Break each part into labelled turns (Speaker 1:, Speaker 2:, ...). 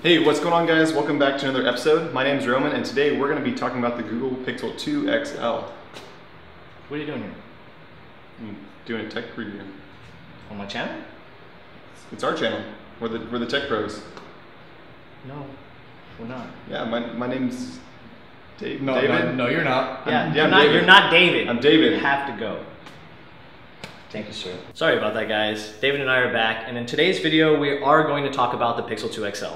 Speaker 1: Hey, what's going on guys? Welcome back to another episode. My name's Roman and today we're going to be talking about the Google Pixel 2 XL.
Speaker 2: What are you doing here?
Speaker 1: I'm doing a tech review.
Speaker 2: On my channel?
Speaker 1: It's our channel. We're the tech pros.
Speaker 2: No, we're not.
Speaker 1: Yeah, my name's David.
Speaker 2: No, you're not.
Speaker 1: You're
Speaker 2: not David.
Speaker 1: I'm David.
Speaker 2: You have to go. Thank you, sir. Sorry about that, guys. David and I are back, and in today's video, we are going to talk about the Pixel 2 XL.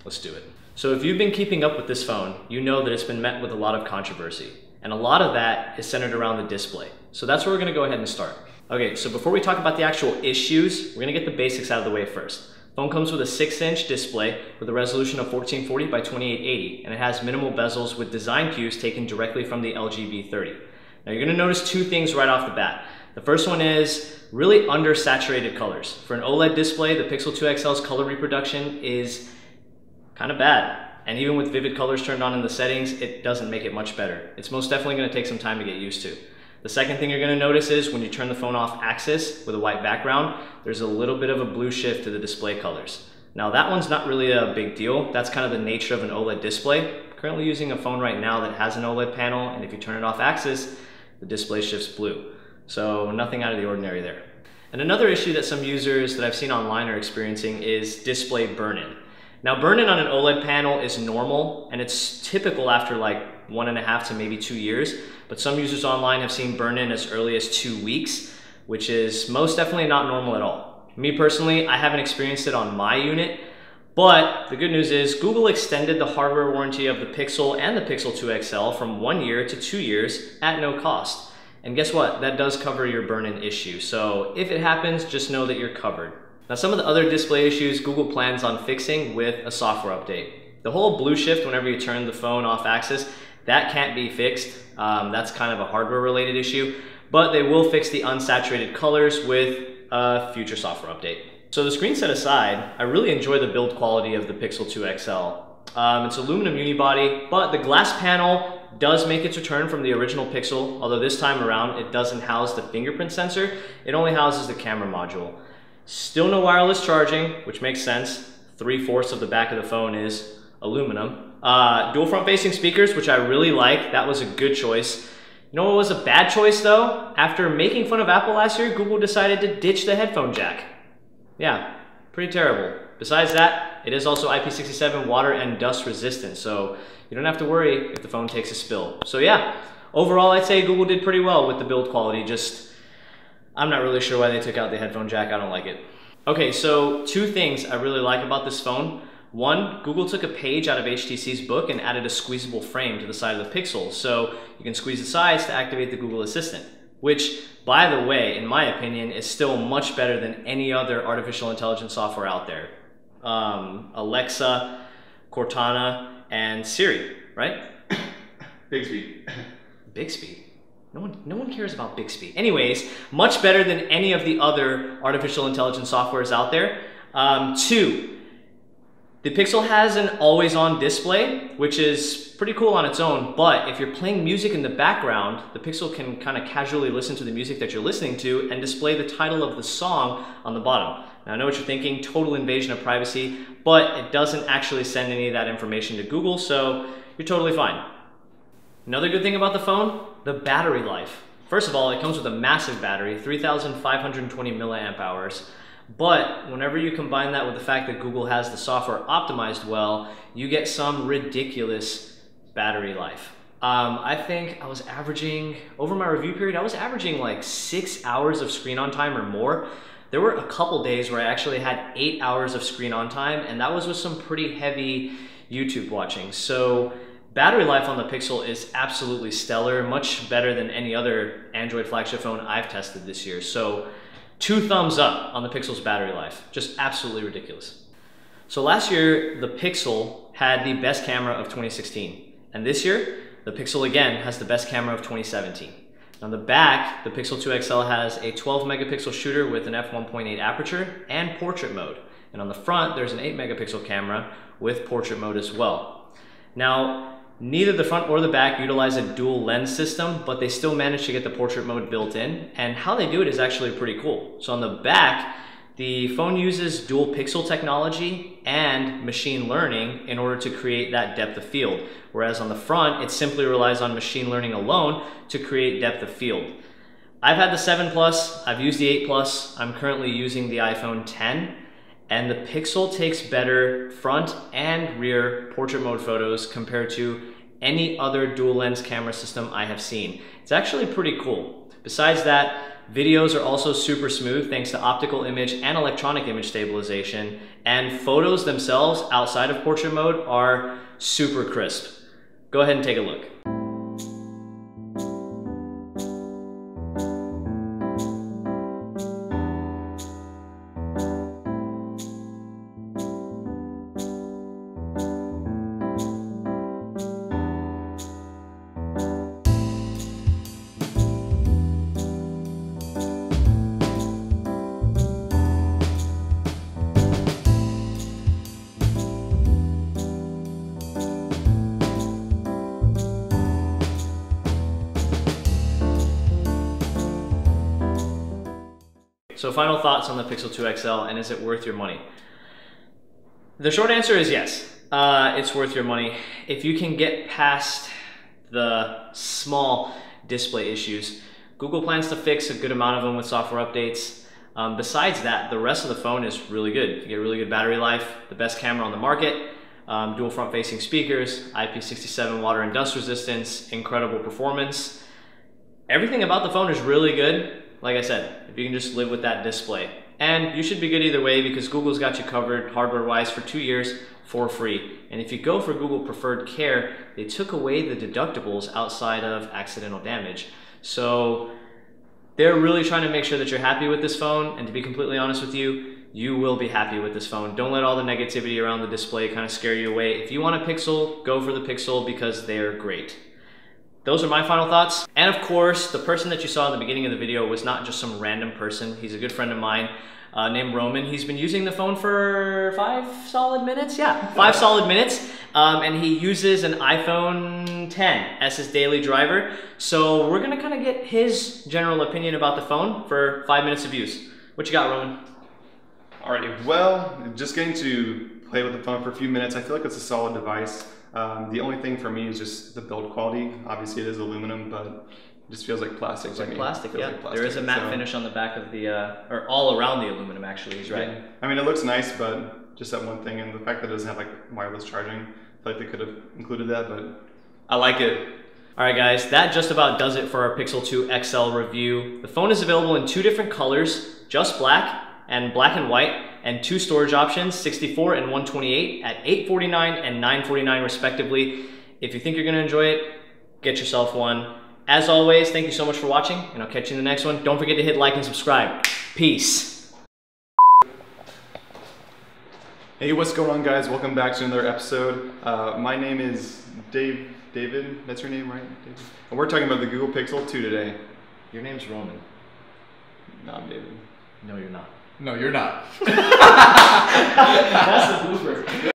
Speaker 2: Let's do it. So if you've been keeping up with this phone, you know that it's been met with a lot of controversy, and a lot of that is centered around the display. So that's where we're gonna go ahead and start. Okay, so before we talk about the actual issues, we're gonna get the basics out of the way first. Phone comes with a 6-inch display with a resolution of 1440 by 2880, and it has minimal bezels with design cues taken directly from the LG V30. Now you're gonna notice two things right off the bat. The first one is really undersaturated colors. For an OLED display, the Pixel 2 XL's color reproduction is kind of bad. And even with vivid colors turned on in the settings, it doesn't make it much better. It's most definitely gonna take some time to get used to. The second thing you're gonna notice is when you turn the phone off axis with a white background, there's a little bit of a blue shift to the display colors. Now that one's not really a big deal. That's kind of the nature of an OLED display. I'm currently using a phone right now that has an OLED panel, and if you turn it off axis, the display shifts blue. So nothing out of the ordinary there. And another issue that some users that I've seen online are experiencing is display burn-in. Now burn-in on an OLED panel is normal, and it's typical after like 1.5 to maybe 2 years, but some users online have seen burn-in as early as 2 weeks, which is most definitely not normal at all. Me personally, I haven't experienced it on my unit, but the good news is Google extended the hardware warranty of the Pixel and the Pixel 2 XL from 1 year to 2 years at no cost. And guess what? That does cover your burn-in issue. So if it happens, just know that you're covered. Now some of the other display issues Google plans on fixing with a software update. The whole blue shift whenever you turn the phone off axis, that can't be fixed. That's kind of a hardware related issue, but they will fix the unsaturated colors with a future software update. So the screen set aside, I really enjoy the build quality of the Pixel 2 XL. It's aluminum unibody, but the glass panel does make its return from the original Pixel, although this time around it doesn't house the fingerprint sensor, it only houses the camera module. Still no wireless charging, which makes sense. 3/4 of the back of the phone is aluminum. Dual front-facing speakers, which I really like. That was a good choice. You know what was a bad choice though? After making fun of Apple last year, Google decided to ditch the headphone jack. Yeah, pretty terrible. Besides that, it is also IP67 water and dust resistant, so you don't have to worry if the phone takes a spill. So yeah, overall I'd say Google did pretty well with the build quality, just I'm not really sure why they took out the headphone jack. I don't like it. Okay, so two things I really like about this phone. One, Google took a page out of HTC's book and added a squeezable frame to the side of the Pixel, so you can squeeze the sides to activate the Google Assistant, which, by the way, in my opinion, is still much better than any other artificial intelligence software out there. Alexa, Cortana, and Siri, right?
Speaker 1: Bixby.
Speaker 2: Bixby? No one cares about Bixby. Anyways, much better than any of the other artificial intelligence softwares out there. Two, the Pixel has an always-on display, which is pretty cool on its own, but if you're playing music in the background, the Pixel can kind of casually listen to the music that you're listening to and display the title of the song on the bottom. Now I know what you're thinking, total invasion of privacy, but it doesn't actually send any of that information to Google, so you're totally fine. Another good thing about the phone, the battery life. First of all, it comes with a massive battery, 3,520 milliamp hours. But whenever you combine that with the fact that Google has the software optimized well, you get some ridiculous battery life. I think I was averaging, over my review period, I was averaging like 6 hours of screen on time or more. There were a couple days where I actually had 8 hours of screen on time, and that was with some pretty heavy YouTube watching. So battery life on the Pixel is absolutely stellar, much better than any other Android flagship phone I've tested this year. So 2 thumbs up on the Pixel's battery life. Just absolutely ridiculous. So last year, the Pixel had the best camera of 2016. And this year, the Pixel again has the best camera of 2017. On the back, the Pixel 2 XL has a 12 megapixel shooter with an f1.8 aperture and portrait mode. And on the front, there's an 8 megapixel camera with portrait mode as well. Now, neither the front or the back utilize a dual lens system, but they still manage to get the portrait mode built in. And how they do it is actually pretty cool. So on the back, The phone uses dual pixel technology and machine learning in order to create that depth of field. Whereas on the front, it simply relies on machine learning alone to create depth of field. I've had the 7 Plus, I've used the 8 Plus, I'm currently using the iPhone 10, and the Pixel takes better front and rear portrait mode photos compared to any other dual lens camera system I have seen. It's actually pretty cool. Besides that, videos are also super smooth thanks to optical image and electronic image stabilization, and photos themselves outside of portrait mode are super crisp. Go ahead and take a look. So final thoughts on the Pixel 2 XL, and is it worth your money? The short answer is yes, it's worth your money. If you can get past the small display issues, Google plans to fix a good amount of them with software updates. Besides that, the rest of the phone is really good. You get really good battery life, the best camera on the market, dual front-facing speakers, IP67 water and dust resistance, incredible performance. Everything about the phone is really good. Like I said, if you can just live with that display. And you should be good either way because Google's got you covered hardware-wise for 2 years for free. And if you go for Google Preferred Care, they took away the deductibles outside of accidental damage. So they're really trying to make sure that you're happy with this phone, and to be completely honest with you, you will be happy with this phone. Don't let all the negativity around the display kind of scare you away. If you want a Pixel, go for the Pixel because they're great. Those are my final thoughts. And of course, the person that you saw in the beginning of the video was not just some random person. He's a good friend of mine named Roman. He's been using the phone for 5 solid minutes. Yeah, 5 solid minutes. And he uses an iPhone 10 as his daily driver. So we're gonna kind of get his general opinion about the phone for 5 minutes of use. What you got, Roman?
Speaker 1: Alrighty, well, just getting to play with the phone for a few minutes, I feel like it's a solid device. The only thing for me is just the build quality. Obviously it is aluminum, but it just feels like plastic.
Speaker 2: It's like plastic, yeah. Like plastic. There is a matte finish on the back of the, or all around the aluminum actually, he's right. Yeah.
Speaker 1: I mean, it looks nice, but just that one thing, and the fact that it doesn't have like wireless charging, I feel like they could have included that, but I like it.
Speaker 2: Alright guys, that just about does it for our Pixel 2 XL review. The phone is available in 2 different colors, just black and black and white, and 2 storage options, 64 and 128 at $849 and $949 respectively. If you think you're gonna enjoy it, get yourself one. As always, thank you so much for watching, and I'll catch you in the next one. Don't forget to hit like and subscribe. Peace.
Speaker 1: Hey, what's going on guys? Welcome back to another episode. My name is David, that's your name, right? David? And we're talking about the Google Pixel 2 today.
Speaker 2: Your name's Roman.
Speaker 1: No, I'm David.
Speaker 2: No, you're not.
Speaker 3: No, you're not.
Speaker 2: That's the blooper.